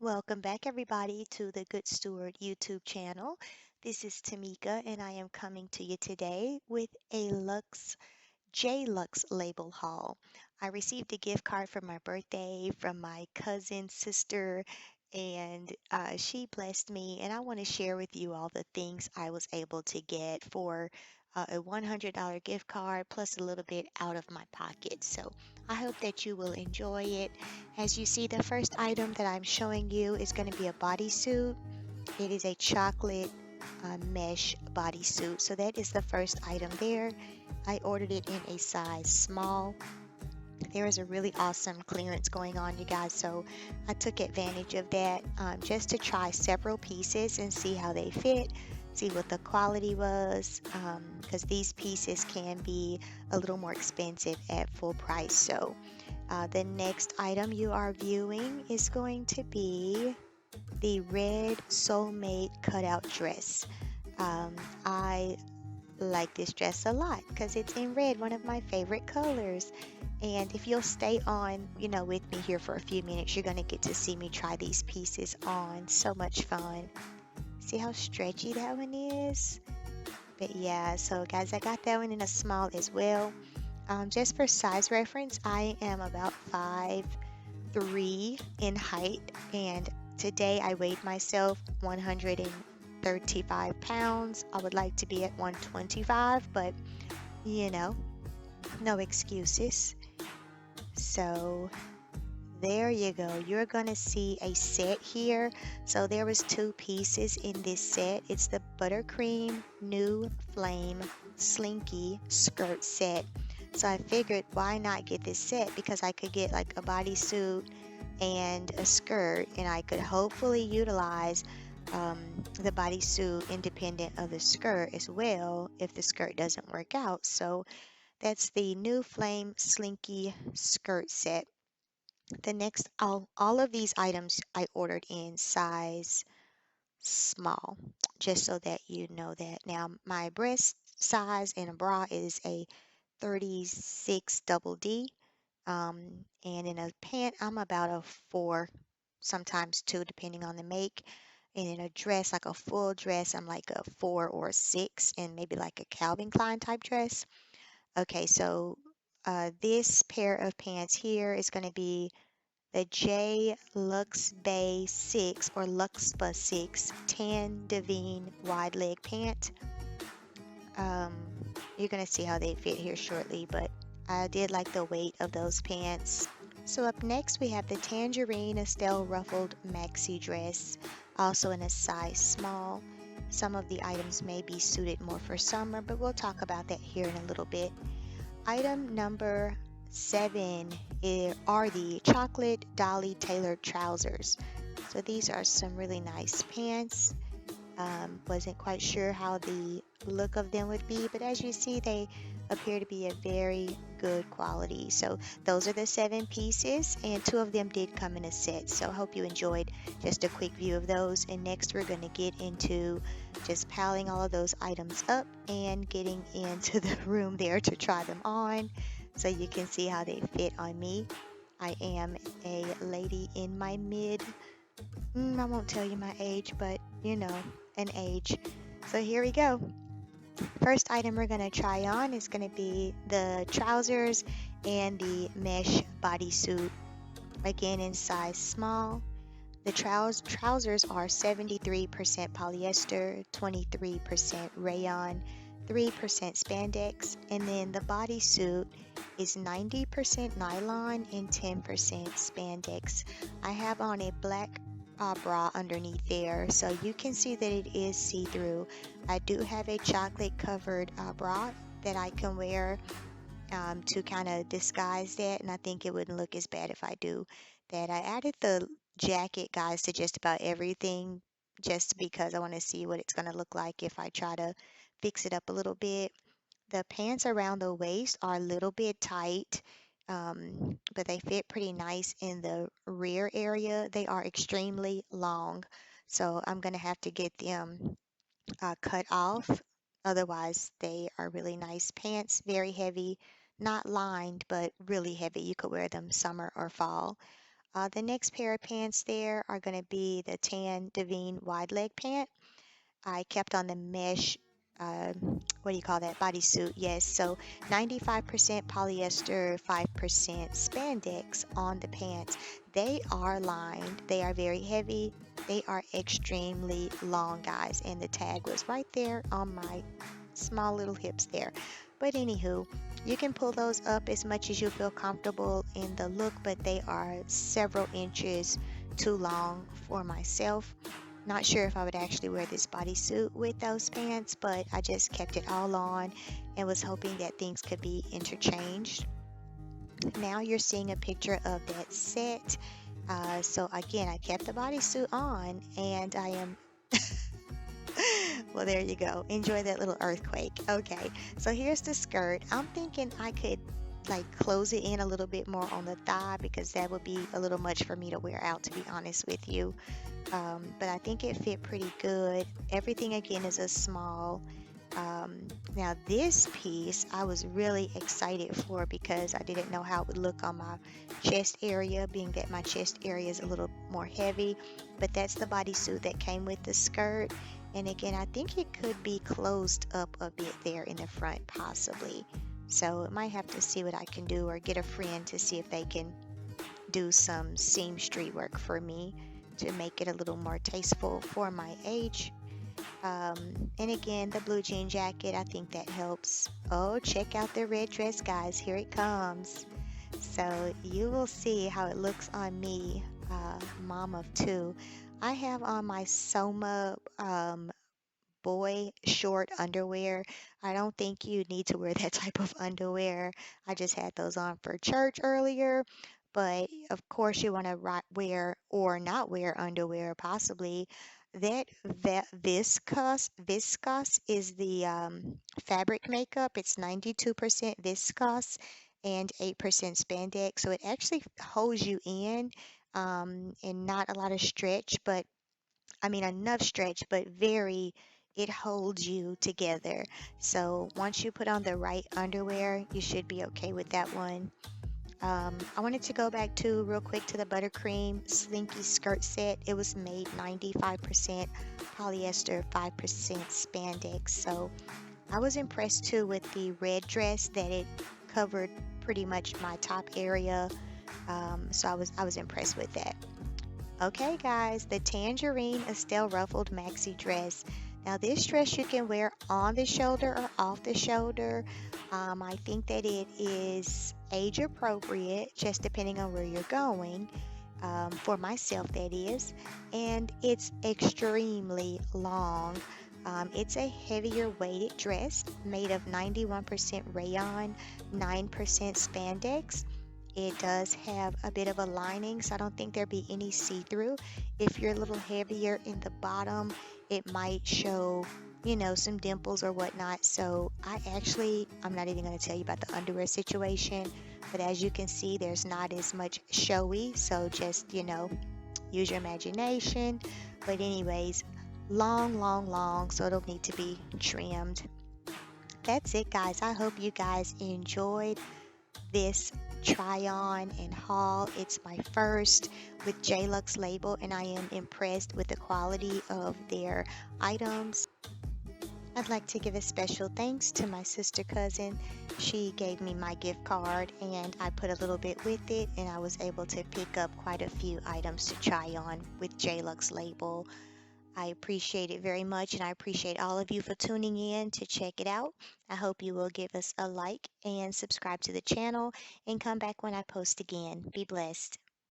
Welcome back, everybody, to the Good Steward YouTube channel. This is Tamika, and I am coming to you today with a Jluxlabel haul. I received a gift card for my birthday from my cousin sister, and she blessed me. And I want to share with you all the things I was able to get for a $100 gift card plus a little bit out of my pocket. So I hope that you will enjoy it. As you see, the first item that I'm showing you is going to be a bodysuit. It is a chocolate mesh bodysuit. So that is the first item there. I ordered it in a size small. There is a really awesome clearance going on, you guys. So I took advantage of that just to try several pieces and see how they fit, see what the quality was, because these pieces can be a little more expensive at full price. So the next item you are viewing is going to be the red soulmate cutout dress. I like this dress a lot because it's in red, one of my favorite colors. And if you'll stay on, with me here for a few minutes, you're going to get to see me try these pieces on. So much fun. See how stretchy that one is? But yeah, so guys, I got that one in a small as well. Just for size reference, I am about 5'3" in height, and today I weighed myself 135 pounds. I would like to be at 125, but you know, no excuses. So there you go. You're gonna see a set here. So there was two pieces in this set. It's the buttercream new flame slinky skirt set. So I figured why not get this set because I could get like a bodysuit and a skirt, and I could hopefully utilize the bodysuit independent of the skirt as well if the skirt doesn't work out. So that's the new flame slinky skirt set. The next, all of these items I ordered in size small, just so that you know that. Now, my breast size in a bra is a 36 double D, and in a pant, I'm about a 4, sometimes 2, depending on the make. And in a dress, like a full dress, I'm like a 4 or a 6, and maybe like a Calvin Klein type dress. Okay, so this pair of pants here is going to be the J Lux Bay 6 or Luxpa 6 tan Devine wide leg pant. Um, you're going to see how they fit here shortly, but I did like the weight of those pants. So up next we have the Tangerine Estelle ruffled maxi dress, also in a size small. Some of the items may be suited more for summer, but we'll talk about that here in a little bit. Item number 7 are the chocolate dolly tailored trousers. So these are some really nice pants. Wasn't quite sure how the look of them would be, but as you see, they appear to be a very good quality. So those are the 7 pieces, and 2 of them did come in a set. So I hope you enjoyed just a quick view of those. And next we're going to get into just piling all of those items up and getting into the room there to try them on so you can see how they fit on me. I am a lady in my I won't tell you my age, but an age. So here we go. First item we're going to try on is going to be the trousers and the mesh bodysuit. Again, in size small. The trousers are 73% polyester, 23% rayon, 3% spandex, and then the bodysuit is 90% nylon and 10% spandex. I have on a black bra underneath there, so you can see that it is see-through. I do have a chocolate covered bra that I can wear to kind of disguise that, and I think it wouldn't look as bad if I do that. I added the jacket, guys, to just about everything just because I want to see what it's going to look like if I try to fix it up a little bit. The pants around the waist are a little bit tight, but they fit pretty nice in the rear area. They are extremely long, so I'm going to have to get them cut off. Otherwise, they are really nice pants, very heavy, not lined, but really heavy. You could wear them summer or fall. The next pair of pants there are going to be the tan Devine wide leg pant. I kept on the mesh, what do you call that? Bodysuit. Yes. So 95% polyester, 5% spandex on the pants. They are lined. They are very heavy. They are extremely long, guys. And the tag was right there on my small little hips there. But anywho, you can pull those up as much as you feel comfortable in the look, but they are several inches too long for myself. Not sure if I would actually wear this bodysuit with those pants, but I just kept it all on and was hoping that things could be interchanged. Now you're seeing a picture of that set. So again, I kept the bodysuit on and I am well, there you go. Enjoy that little earthquake. Okay, so here's the skirt. I'm thinking I could like close it in a little bit more on the thigh because that would be a little much for me to wear out, to be honest with you. But I think it fit pretty good. Everything again is a small. Now this piece I was really excited for because I didn't know how it would look on my chest area, being that my chest area is a little more heavy. But that's the bodysuit that came with the skirt. And again, I think it could be closed up a bit there in the front, possibly. So I might have to see what I can do or get a friend to see if they can do some seamstress work for me to make it a little more tasteful for my age. And again, the blue jean jacket, I think that helps. Oh, check out the red dress, guys. Here it comes. So you will see how it looks on me, mom of two. I have on my Soma boy short underwear. I don't think you need to wear that type of underwear. I just had those on for church earlier. But of course, you want to wear or not wear underwear, possibly. That viscose is the fabric makeup. It's 92% viscose and 8% spandex, so it actually holds you in, and not a lot of stretch, but I mean, enough stretch, but it holds you together. So once you put on the right underwear, you should be okay with that one. I wanted to go back to real quick to the buttercream slinky skirt set. It was made 95% polyester, 5% spandex. So I was impressed too with the red dress that it covered pretty much my top area. So I was impressed with that. Okay, guys, the Tangerine Estelle Ruffled Maxi Dress. Now, this dress you can wear on the shoulder or off the shoulder. I think that it is age appropriate, just depending on where you're going. For myself, that is. And it's extremely long. It's a heavier weighted dress made of 91% rayon, 9% spandex. It does have a bit of a lining, so I don't think there'll be any see-through. If you're a little heavier in the bottom, it might show, some dimples or whatnot. So I'm not even going to tell you about the underwear situation, but as you can see, there's not as much showy. So just, use your imagination. But anyways, long, long, long, so it'll need to be trimmed. That's it, guys. I hope you guys enjoyed this try on and haul. It's my first with Jluxlabel, and I am impressed with the quality of their items. I'd like to give a special thanks to my sister cousin. She gave me my gift card and I put a little bit with it, and I was able to pick up quite a few items to try on with Jluxlabel. I appreciate it very much, and I appreciate all of you for tuning in to check it out. I hope you will give us a like and subscribe to the channel and come back when I post again. Be blessed.